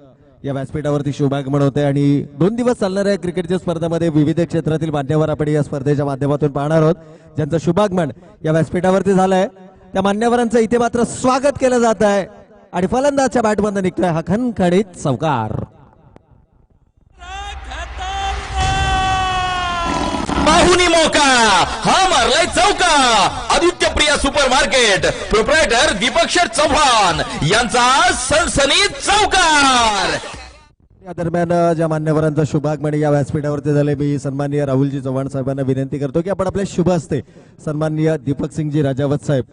या व्यासपीठावरती शुभागमन होते आणि 2 दिवस चालणाऱ्या क्रिकेटच्या स्पर्धेमध्ये विविध क्षेत्रातील मान्यवर आपण या स्पर्धेच्या माध्यमातून पाहणार आहोत. ज्यांचं शुभागमन या व्यासपीठावरती झालंय त्या मान्यवरांचं इथे मात्र स्वागत केलं जात आहे आणि फलंदाजच्या बॅटमधून निघतोय हा खणखणीत चौकार. पाहुणी मौका हा मारलाय चौका. Aditya Priya super market proprietor Deepak Sheth Chavan यांचा सनसनीत चौकार. या दरम्यान ज्या मान्यवरांचा शुभागमन या व्यासपीठावरती झाले मी सन्माननीय राहुलजी चव्हाण साहेबांना विनंती करतो की आपण आपले शुभ हस्ते सन्माननीय दीपक सिंगजी राजावत साहेब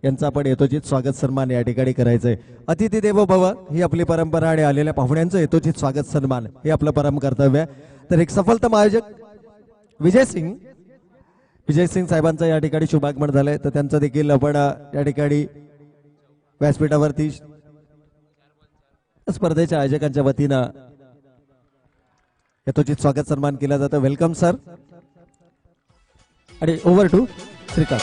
यांचं आपण यथोचित स्वागत सन्मान या ठिकाणी करायचंय. अतिथी देवो भव ही आपली परंपरा आणि आलेल्या पाहुण्यांचं यथोचित स्वागत सन्मान हे आपलं परम कर्तव्य आहे. तर एक सफलतम आयोजक विजय सिंग साहेबांचं या ठिकाणी शुभागमन झालंय, तर त्यांचं देखील आपण या ठिकाणी व्यासपीठावरती स्पर्धेच्या आयोजकांच्या वतीनं यथोचित स्वागत सन्मान केला जातं. Welcome sir. आणि ओव्हर टू श्रीकांत.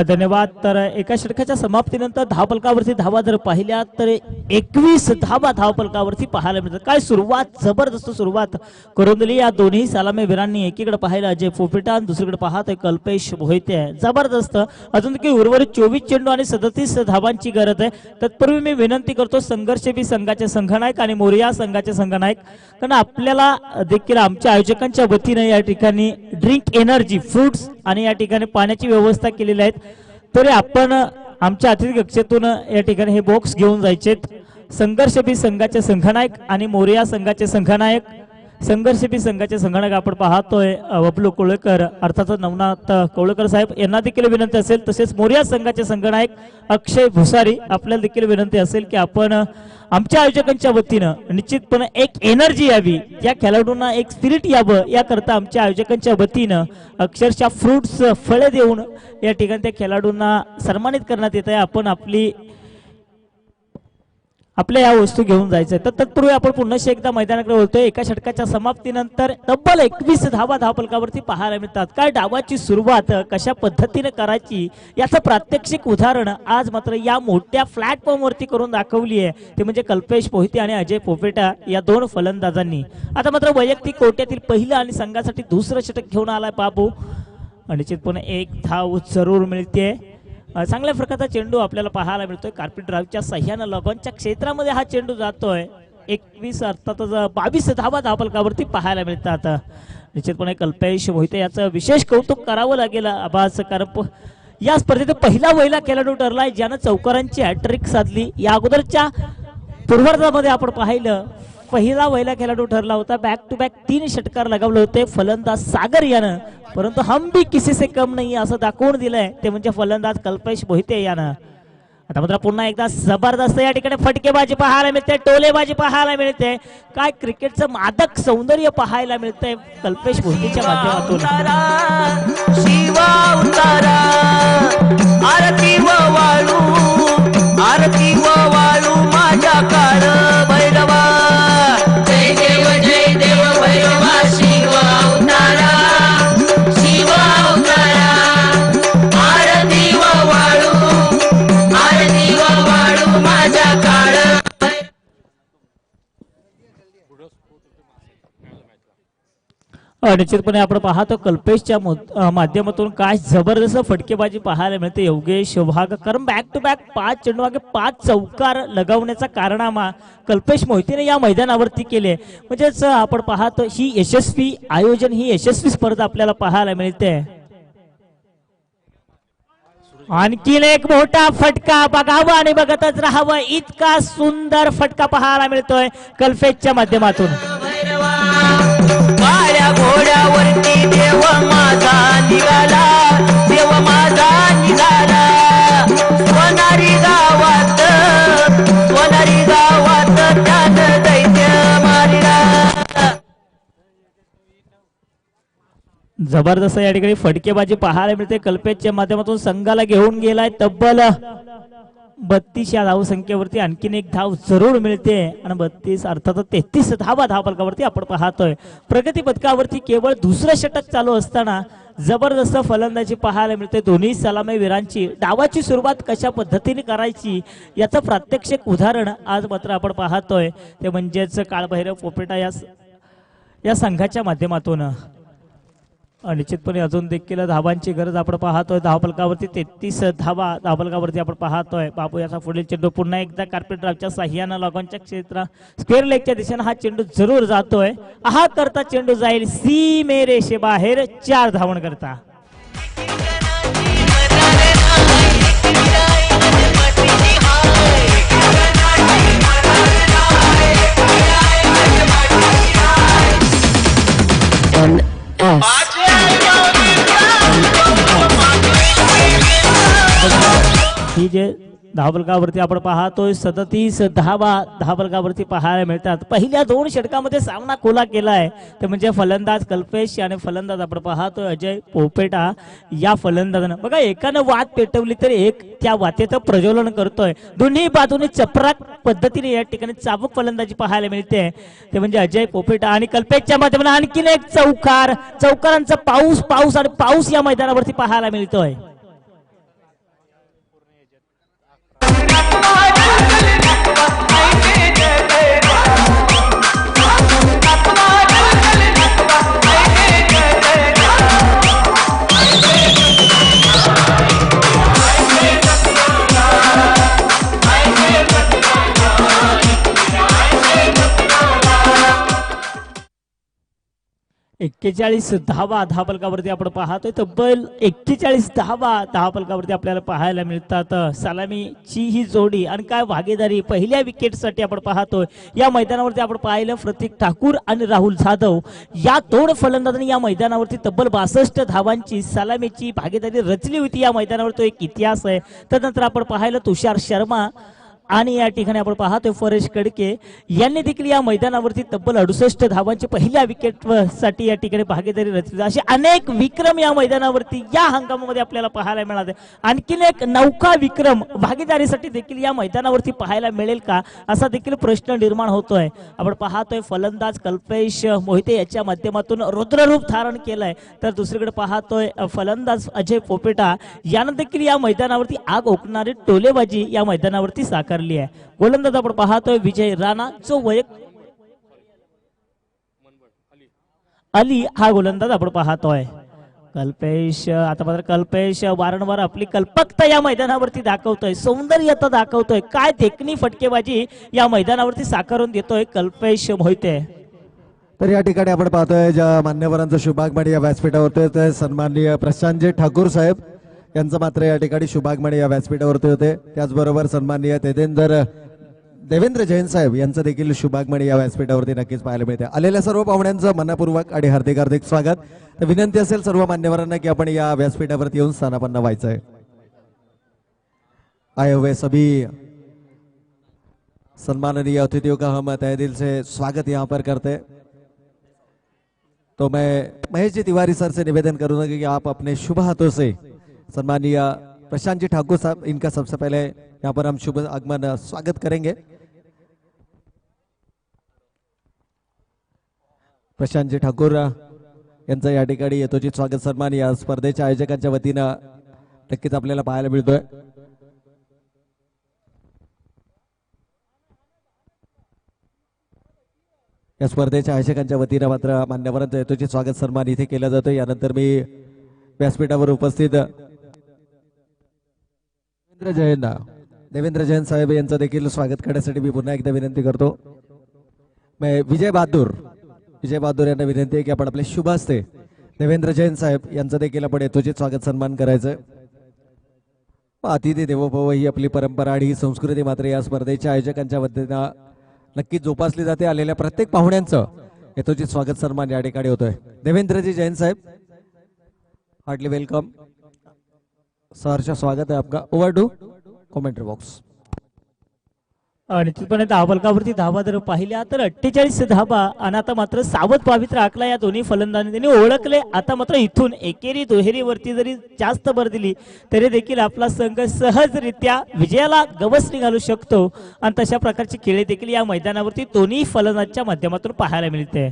धन्यवाद. तर एका षटकाच्या समाप्तीनंतर धावफलकावरती धावा जर पाहिल्या तर 21 धावा धावफलकावरती पाहायला मिळतात. काय सुरुवात, जबरदस्त सुरुवात करून दिली या दोन्ही सालामी वीरांनी. एकीकडे पाहिलं अजय पोपेटा, दुसरीकडे पाहतोय कल्पेश मोहिते. जबरदस्त. अजून देखील उर्वरित 24 चेंडू आणि 37 धावांची गरज आहे. तत्पूर्वी मी विनंती करतो संघर्षबी संघाचे संघनायक आणि मोरिया संघाचे संघनायक, कारण आपल्याला देखील आमच्या आयोजकांच्या वतीने या ठिकाणी ड्रिंक एनर्जी फ्रुट्स आणि या ठिकाणी पाण्याची व्यवस्था केलेली आहेत. तरी आपण आमच्या अतिथी कक्षेतून या ठिकाणी हे बॉक्स घेऊन जायचेत. संघर्षबी संघाचे संघनायक आणि मोरिया संघाचे संघनायक. संघर्षबी संघाचे संघनायक आपण पाहतोय बबलू कोळेकर अर्थात नवनाथ कोळेकर साहेब यांना देखील विनंती असेल. तसेच मोरिया संघाचे संघनायक अक्षय भुसारी आपल्याला देखील विनंती असेल की आपण आमच्या आयोजकांच्या वतीनं निश्चितपणे एक एनर्जी यावी, या खेळाडूंना एक स्पिरिट यावं याकरता आमच्या आयोजकांच्या वतीनं अक्षरशः फ्रुट्स फळे देऊन या ठिकाणी त्या खेळाडूंना सन्मानित करण्यात येत आहे. आपण आपल्या या वस्तू घेऊन जायचंय. तर तत्पूर्वी आपण पुन्हा एकदा मैदानाकडे बोलतोय. एका षटकाच्या समाप्तीनंतर तब्बल 21 धावा धावफलकावरती पाहायला मिळतात. काय डावाची सुरुवात कशा पद्धतीने करायची याचं प्रात्यक्षिक उदाहरण आज मात्र या मोठ्या प्लॅटफॉर्मवरती करून दाखवली आहे, ते म्हणजे कल्पेश मोहिते आणि अजय पोपेटा या दोन फलंदाजांनी. आता मात्र वैयक्तिक कोट्यातील पहिलं आणि संघासाठी दुसरं षटक घेऊन आलाय बाबू. निश्चितपणे एक धाव जरूर मिळते. चांगल्या प्रकारचा चेंडू आपल्याला पाहायला मिळतोय. कार्पेट ड्राईव्हच्या सह्यानं लगॉनच्या क्षेत्रामध्ये हा चेंडू जातोय. 21 अर्थातच 22 धावा धावफलकावरती पाहायला मिळतात. निश्चितपणे कल्पेश मोहिते याचं विशेष कौतुक करावं लागेल आभास, कारण या स्पर्धेत पहिला वहिला खेळाडू ठरलाय ज्यानं चौकारांची हॅट्रिक साधली. या अगोदरच्या पूर्वार्धामध्ये आपण पाहिलं पहिला वहिला खेळाडू ठरला होता. बॅक टू बॅक 3 षटकार लगावले होते फलंदाज सागर यानं, परंतु हम भी किसी से कम नाही असं दाखवून दिलंय, ते म्हणजे फलंदाज कल्पेश मोहिते यानं. आता मात्र पुन्हा एकदा जबरदस्त या ठिकाणी फटकेबाजी पाहायला मिळते, टोलेबाजी पाहायला मिळते. काय क्रिकेटचं मादक सौंदर्य पाहायला मिळतंय कल्पेश मोहितेच्या माध्यमातून. शिवा उतारा आरती व वाळू, आरती व वाळू माझ्या काळ भैरवा. जय देव भैरवा शिवा उतारा. निश्चितपणे आपण पाहतो कल्पेशच्या माध्यमातून काय जबरदस्त फटकेबाजी पाहायला मिळते. योगेश वाघ कारण बॅक टू बॅक 5 चेंडू मागे 5 चौकार लगावण्याचा कारनामा कल्पेश मोहितेने या मैदानावरती केले. म्हणजेच आपण पाहतो ही यशस्वी आयोजन, ही यशस्वी स्पर्धा आपल्याला पाहायला मिळते. आणखीन एक मोठा फटका बघावा आणि बघतच राहावं, इतका सुंदर फटका पाहायला मिळतोय कल्पेशच्या माध्यमातून. काळ्या घोड्यावरती देव माझा निघाला, देव माझा निघाला. सोनारी गावात त्यानं दैत्य मारिला. जबरदस्त या ठिकाणी फटकेबाजी पाहायला मिळते. कल्पेशच्या माध्यमातून संघाला घेऊन गेलाय तब्बल 32 या धावसंख्येवरती आणखीन एक धाव जरूर मिळते आणि 32 अर्थात 33 धावा धावफलकावरती आपण पाहतोय. प्रगती पथकावरती केवळ दुसरं षटक चालू असताना जबरदस्त फलंदाजी पाहायला मिळते. दोन्ही सलामीवीरांची डावाची सुरुवात कशा पद्धतीने करायची याचं प्रात्यक्षिक उदाहरण आज मात्र आपण पाहतोय. ते म्हणजेच काळभैरव पोपेटा या संघाच्या माध्यमातून. निश्चितपणे अजून देखील धावांची गरज आपण पाहतोय. धावफलकावरती 33 धावा धावफलकावरती आपण पाहतोय. बाबू याचा पुढील चेंडू पुन्हा एकदा कार्पेट ड्राईव्हच्या साह्यानं लगॉनच्या क्षेत्र स्क्वेअर लेगच्या दिशेने हा चेंडू जरूर जातोय. हा करता चेंडू जाईल सीमे रेषेबाहेर 4 धावण करता. ही जे धावफलकावरती आपण पाहतोय 37 धावा धावफलकावरती पाहायला मिळतात. पहिल्या 2 षटकामध्ये सामना खुला केलाय ते म्हणजे फलंदाज कल्पेश आणि फलंदाज आपण पाहतोय अजय पोपेटा. या फलंदाजानं बघा एकानं वाद पेटवली तर एक त्या वातेचं प्रज्वलन करतोय. दोन्ही बाजूने चपराक पद्धतीने या ठिकाणी चाबूक फलंदाजी पाहायला मिळते ते म्हणजे अजय पोपेटा आणि कल्पेशच्या माध्यमातून आणखीन एक चौकारांचा पाऊस आणि पाऊस या मैदानावरती पाहायला मिळतोय. एक्केचाळीस धावा धावफलकावरती आपण पाहतोय. तब्बल 41 धावा धावफलकावरती आपल्याला पाहायला मिळतात. सलामीची ही जोडी आणि काय भागीदारी पहिल्या विकेटसाठी आपण पाहतोय. या मैदानावरती आपण पाहिलं प्रतीक ठाकूर आणि राहुल जाधव या 2 फलंदाजांनी या मैदानावरती तब्बल 62 धावांची सलामीची भागीदारी रचली होती. या मैदानावर तो एक इतिहास आहे. त्यानंतर आपण पाहिलं तुषार शर्मा आणि या ठिकाणी आपण पाहतोय परेश कडके यांनी देखील या मैदानावरती तब्बल 68 धावांची पहिल्या विकेट साठी या ठिकाणी भागीदारी रचली. असे अनेक विक्रम या मैदानावरती या हंगामामध्ये आपल्याला पाहायला मिळाले. आणखीन एक नौका विक्रम भागीदारीसाठी देखील या मैदानावरती पाहायला मिळेल का असा देखील प्रश्न निर्माण होतोय. आपण पाहतोय फलंदाज कल्पेश मोहिते याच्या माध्यमातून रुद्ररूप धारण केलंय तर दुसरीकडे पाहतोय फलंदाज अजय पोपेटा यानं देखील या मैदानावरती आग ओकणारी टोलेबाजी या मैदानावरती साकार गोलंदाज आपण पाहतोय विजय राणा जो अली हा गोलंदाज आपण पाहतोय. कल्पेश आता मात्र कल्पेश वारंवार आपली कल्पकता या मैदानावरती दाखवतोय, सौंदर्यता दाखवतोय. काय देखणी फटकेबाजी या मैदानावरती साकारून देतोय कल्पेश मोहिते. तर या ठिकाणी आपण पाहतोय ज्या मान्यवरांचा शुभागमणी या व्यासपीठावरती होते सन्माननीय प्रशांतजी ठाकूर साहेब यांचं मात्र या ठिकाणी शुभागमणी या व्यासपीठावरती होते. त्याचबरोबर सन्माननीय देवेंद्र जैन साहेब यांचं देखील शुभागमणी या व्यासपीठावरती नक्कीच पाहायला मिळते. आलेल्या सर्व पाहुण्यांचं मनपूर्वक आणि हार्दिक हार्दिक स्वागत. तर विनंती असेल सर्व मान्यवरांना की आपण या व्यासपीठावरती येऊन स्थानापन्न व्हायचंय. आए हुए सभी सम्माननीय अतिथियों का हम तहे दिल से स्वागत यहाँ पर करते. तो मैं महेश जी तिवारी सर से निवेदन करूंगा कि आप अपने शुभ हाथों से सम्माननीय प्रशांत जी ठाकुर साहब इनका सबसे पहले यहाँ पर हम शुभ आगमन स्वागत करेंगे. प्रशांत जी ठाकूर यांचं या ठिकाणी यथोचित स्वागत सन्मान या स्पर्धेच्या आयोजकांच्या वतीनं नक्कीच आपल्याला पाहायला मिळतोय. या स्पर्धेच्या आयोजकांच्या वतीनं मात्र मान्यवरांचं यथोचित स्वागत सन्मान इथे केला जातो. यानंतर मी व्यासपीठावर उपस्थित देवेंद्र जैन साहेब यांचं देखील स्वागत करण्यासाठी मी पुन्हा एकदा विनंती करतो. विजय बहादूर यांना विनंती आहे की आपण आपले शुभ हस्ते देवेंद्र जैन साहेब यांचं देखील आपण यथोचित स्वागत सन्मान करायचं. अतिथी देवो भव ही आपली परंपरा आणि ही संस्कृती मात्र या स्पर्धेच्या आयोजकांच्या वतीनं नक्कीच जोपासली जाते. आलेल्या प्रत्येक पाहुण्यांचं यथोचित स्वागत सन्मान या ठिकाणी होतोय. देवेंद्रजी जैन साहेब, हार्टली वेलकम, सहर्ष स्वागत है आपका. Over to commentary box. निश्चितपणे धावफलकावरती धावा जर पाहिल्या तर 48 धावा आणि आता मात्र सावध पवित्र आखला या दोन्ही फलंदाजांनी त्यांनी ओळखले. आता मात्र इथून एकेरी दुहेरीवरती जरी जास्त भर दिली तरी देखील आपला संघ सहजरित्या विजयाला गवसणी घालू शकतो आणि तशा प्रकारची खेळी देखील या मैदानावरती दोन्ही फलंदाजांच्या माध्यमातून पाहायला मिळते.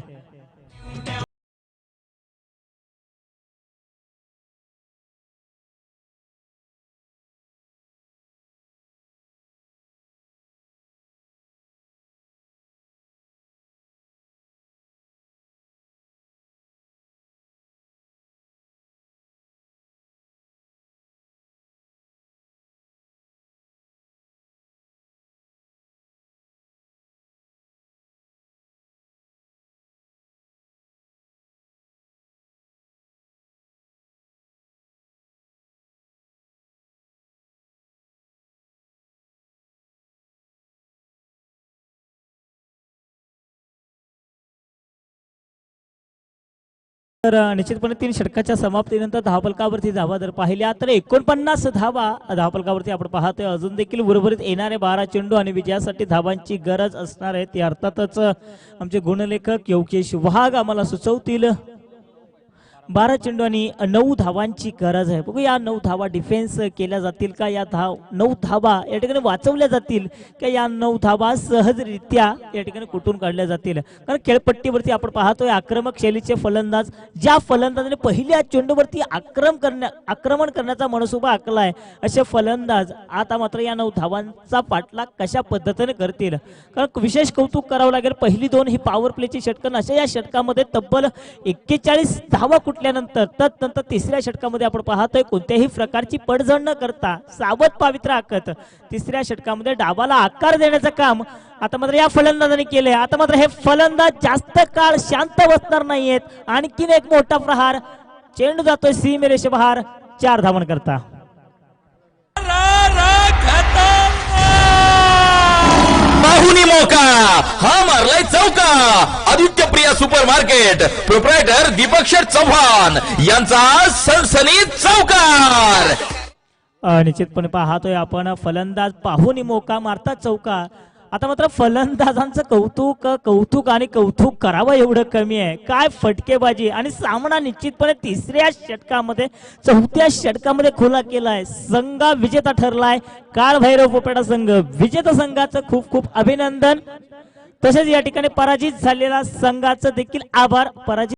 तर निश्चितपणे 3 षटकाच्या समाप्तीनंतर धावफलकावरती धावा जर पाहिल्या तर 49 धावा धावफलकावरती आपण पाहतोय. अजून देखील उर्वरित येणारे 12 चेंडू आणि विजयासाठी धावांची गरज असणार आहे. ती अर्थातच आमचे गुणलेखक योगेश वाघ आम्हाला सुचवतील. 12 चेंडू आणि 9 धावांची गरज आहे. बघू या 9 धावा डिफेन्स केल्या जातील का, या 9 धावा या ठिकाणी वाचवल्या जातील का, या 9 धावा सहजरित्या या ठिकाणी कुठून काढल्या जातील. कारण खेळपट्टीवरती आपण पाहतोय आक्रमक शैलीचे फलंदाज, ज्या फलंदाजाने पहिल्या चेंडूवरती आक्रमण करण्याचा मनसुबा आखलाय असे फलंदाज आता मात्र या 9 धावांचा पाठलाग कशा पद्धतीने करतील. कारण विशेष कौतुक करावं लागेल. पहिली 2 ही पॉवर प्लेची षटकं, अशा या षटकामध्ये तब्बल 41 धावा कुठल्यानंतर तदनंतर तिसऱ्या षटकामध्ये आपण पाहतोय कोणत्याही प्रकारची पडझड न करता सावध पवित्र आखत तिसऱ्या षटकामध्ये डावाला आकार देण्याचं काम आता मात्र या फलंदाजाने केले. आता मात्र हे फलंदाज जास्त काळ शांत बसणार नाहीयेत. आणखीन एक मोठा प्रहार, चेंडू जातोय सीमेरेषेबाहेर 4 धावन करता. पाहुनी मौका हा मारलाय चौका. Aditya Priya super market proprietor Deepak Sheth Chavan यांचा सनसनीत चौकार. निश्चितपणे पाहतोय आपण फलंदाज पाहुनी मौका मारतात चौका. आता मात्र फलंदाजांचं कौतुक आणि कौतुक करावं एवढं कमी आहे. काय फटकेबाजी आणि सामना निश्चितपणे तिसऱ्या षटकामध्ये 4थ्या षटकामध्ये खुला केलाय. संघ विजेता ठरलाय. काळ भैरव पोपेटा संघ विजेता संघाचं खूप खूप अभिनंदन. तसेच या ठिकाणी पराजित झालेल्या संघाचं देखील आभार. पराजित